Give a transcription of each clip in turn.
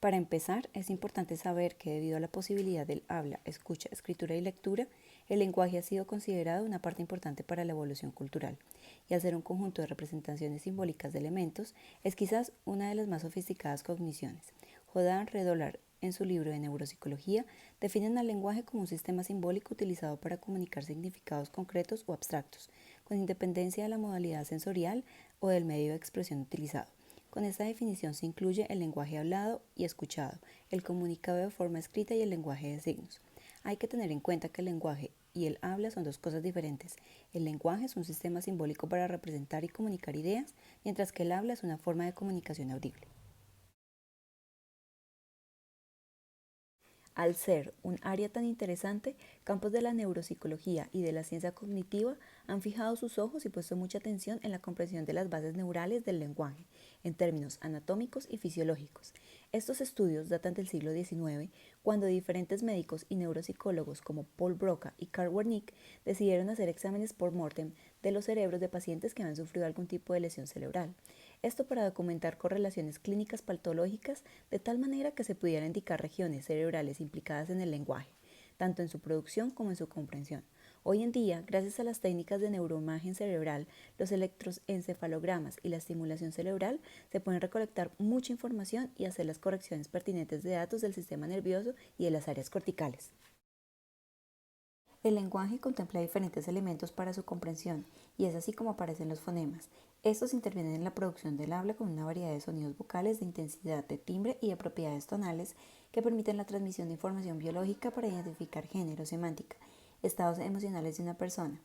Para empezar, es importante saber que debido a la posibilidad del habla, escucha, escritura y lectura, el lenguaje ha sido considerado una parte importante para la evolución cultural, y al ser un conjunto de representaciones simbólicas de elementos, es quizás una de las más sofisticadas cogniciones. Jodan Redolar, en su libro de neuropsicología, definen al lenguaje como un sistema simbólico utilizado para comunicar significados concretos o abstractos, con independencia de la modalidad sensorial o del medio de expresión utilizado. Con esta definición se incluye el lenguaje hablado y escuchado, el comunicado de forma escrita y el lenguaje de signos. Hay que tener en cuenta que el lenguaje y el habla son dos cosas diferentes. El lenguaje es un sistema simbólico para representar y comunicar ideas, mientras que el habla es una forma de comunicación audible. Al ser un área tan interesante, campos de la neuropsicología y de la ciencia cognitiva han fijado sus ojos y puesto mucha atención en la comprensión de las bases neurales del lenguaje, en términos anatómicos y fisiológicos. Estos estudios datan del siglo XIX, cuando diferentes médicos y neuropsicólogos como Paul Broca y Carl Wernicke decidieron hacer exámenes post-mortem de los cerebros de pacientes que habían sufrido algún tipo de lesión cerebral. Esto para documentar correlaciones clínicas patológicas de tal manera que se pudieran indicar regiones cerebrales implicadas en el lenguaje, tanto en su producción como en su comprensión. Hoy en día, gracias a las técnicas de neuroimagen cerebral, los electroencefalogramas y la estimulación cerebral, se pueden recolectar mucha información y hacer las correcciones pertinentes de datos del sistema nervioso y de las áreas corticales. El lenguaje contempla diferentes elementos para su comprensión y es así como aparecen los fonemas. Estos intervienen en la producción del habla con una variedad de sonidos vocales de intensidad, de timbre y de propiedades tonales que permiten la transmisión de información biológica para identificar género, semántica, estados emocionales de una persona.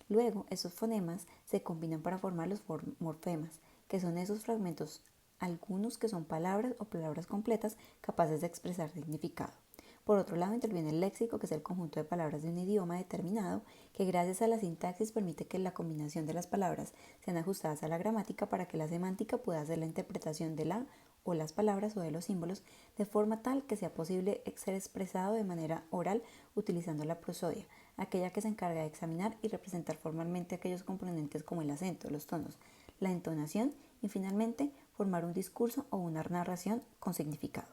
Luego, estos fonemas se combinan para formar los morfemas, que son esos fragmentos, algunos que son palabras o palabras completas capaces de expresar significado. Por otro lado, interviene el léxico, que es el conjunto de palabras de un idioma determinado, que gracias a la sintaxis permite que la combinación de las palabras sean ajustadas a la gramática para que la semántica pueda hacer la interpretación de la o las palabras o de los símbolos de forma tal que sea posible ser expresado de manera oral utilizando la prosodia, aquella que se encarga de examinar y representar formalmente aquellos componentes como el acento, los tonos, la entonación y finalmente formar un discurso o una narración con significado.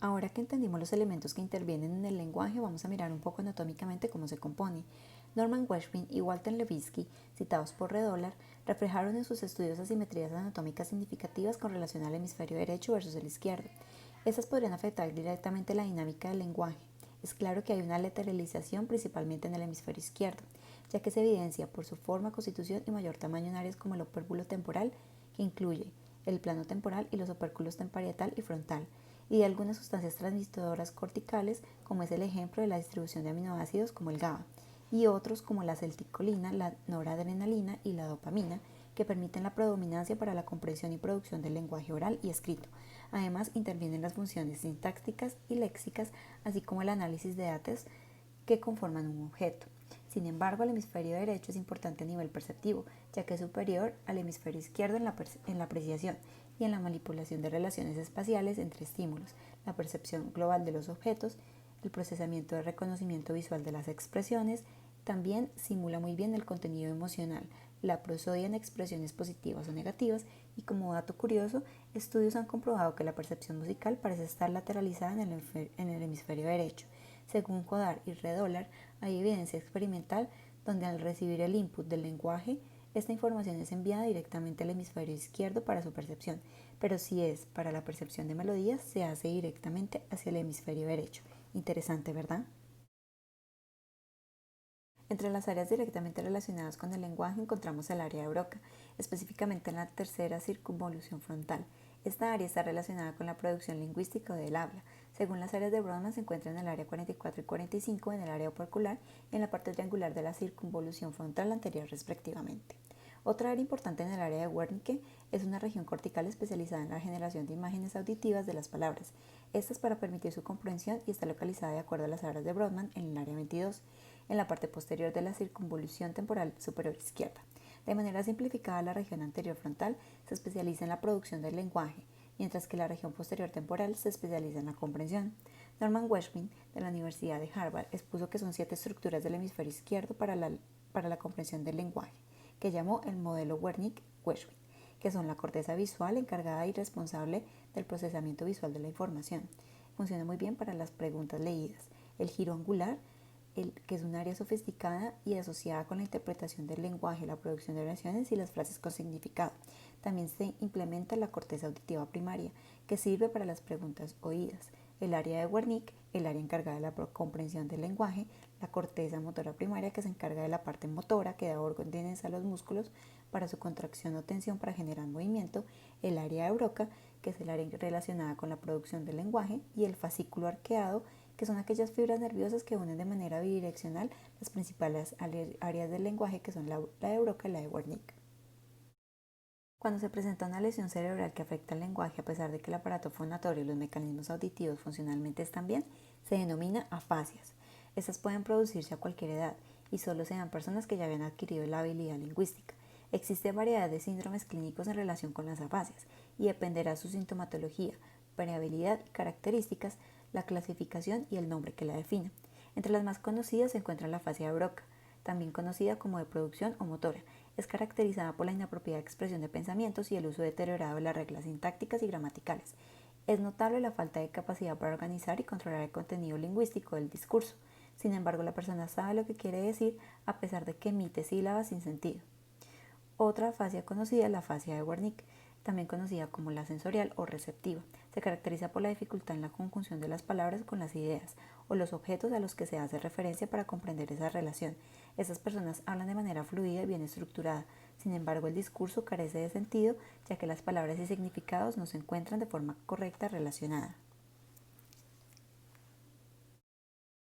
Ahora que entendimos los elementos que intervienen en el lenguaje, vamos a mirar un poco anatómicamente cómo se compone. Norman Geschwind y Walter Levitsky, citados por Redolar, reflejaron en sus estudios asimetrías anatómicas significativas con relación al hemisferio derecho versus el izquierdo. Estas podrían afectar directamente la dinámica del lenguaje. Es claro que hay una lateralización principalmente en el hemisferio izquierdo, ya que se evidencia por su forma, constitución y mayor tamaño en áreas como el opérculo temporal, que incluye el plano temporal y los opérculos temparietal y frontal, y de algunas sustancias transmitoras corticales, como es el ejemplo de la distribución de aminoácidos como el GABA, y otros como la acetilcolina, la noradrenalina y la dopamina, que permiten la predominancia para la comprensión y producción del lenguaje oral y escrito. Además, intervienen las funciones sintácticas y léxicas, así como el análisis de datos que conforman un objeto. Sin embargo, el hemisferio derecho es importante a nivel perceptivo, ya que es superior al hemisferio izquierdo en la apreciación y en la manipulación de relaciones espaciales entre estímulos, la percepción global de los objetos, el procesamiento de reconocimiento visual de las expresiones. También simula muy bien el contenido emocional, la prosodia en expresiones positivas o negativas, y como dato curioso, estudios han comprobado que la percepción musical parece estar lateralizada en el hemisferio derecho. Según Godard y Redolar, hay evidencia experimental donde al recibir el input del lenguaje, esta información es enviada directamente al hemisferio izquierdo para su percepción, pero si es para la percepción de melodías, se hace directamente hacia el hemisferio derecho. Interesante, ¿verdad? Entre las áreas directamente relacionadas con el lenguaje encontramos el área de Broca, específicamente en la tercera circunvolución frontal. Esta área está relacionada con la producción lingüística del habla. Según las áreas de Brodmann, se encuentra en el área 44 y 45 en el área opercular y en la parte triangular de la circunvolución frontal anterior respectivamente. Otra área importante en el área de Wernicke es una región cortical especializada en la generación de imágenes auditivas de las palabras. Esta es para permitir su comprensión y está localizada de acuerdo a las áreas de Brodmann en el área 22, en la parte posterior de la circunvolución temporal superior izquierda. De manera simplificada, la región anterior frontal se especializa en la producción del lenguaje, mientras que la región posterior temporal se especializa en la comprensión. Norman Geschwind, de la Universidad de Harvard, expuso que son 7 estructuras del hemisferio izquierdo para la comprensión del lenguaje, que llamó el modelo Wernicke-Geschwind, que son la corteza visual encargada y responsable del procesamiento visual de la información. Funciona muy bien para las preguntas leídas. El giro angular, que es un área sofisticada y asociada con la interpretación del lenguaje, la producción de oraciones y las frases con significado. También se implementa la corteza auditiva primaria, que sirve para las preguntas oídas. El área de Wernicke, el área encargada de la comprensión del lenguaje, la corteza motora primaria, que se encarga de la parte motora, que da órdenes a los músculos para su contracción o tensión para generar movimiento, el área de Broca, que es el área relacionada con la producción del lenguaje, y el fascículo arqueado, que son aquellas fibras nerviosas que unen de manera bidireccional las principales áreas del lenguaje, que son la de Broca y la de Wernicke. Cuando se presenta una lesión cerebral que afecta al lenguaje, a pesar de que el aparato fonatorio y los mecanismos auditivos funcionalmente están bien, se denomina afasias. Estas pueden producirse a cualquier edad y solo se dan personas que ya habían adquirido la habilidad lingüística. Existe variedad de síndromes clínicos en relación con las afasias y dependerá su sintomatología, variabilidad y características, la clasificación y el nombre que la defina. Entre las más conocidas se encuentra la afasia de Broca, también conocida como de producción o motora. Es caracterizada por la inapropiada expresión de pensamientos y el uso deteriorado de las reglas sintácticas y gramaticales. Es notable la falta de capacidad para organizar y controlar el contenido lingüístico del discurso. Sin embargo, la persona sabe lo que quiere decir a pesar de que emite sílabas sin sentido. Otra afasia conocida es la afasia de Wernicke, también conocida como la sensorial o receptiva. Se caracteriza por la dificultad en la conjunción de las palabras con las ideas o los objetos a los que se hace referencia para comprender esa relación. Estas personas hablan de manera fluida y bien estructurada. Sin embargo, el discurso carece de sentido, ya que las palabras y significados no se encuentran de forma correcta relacionada.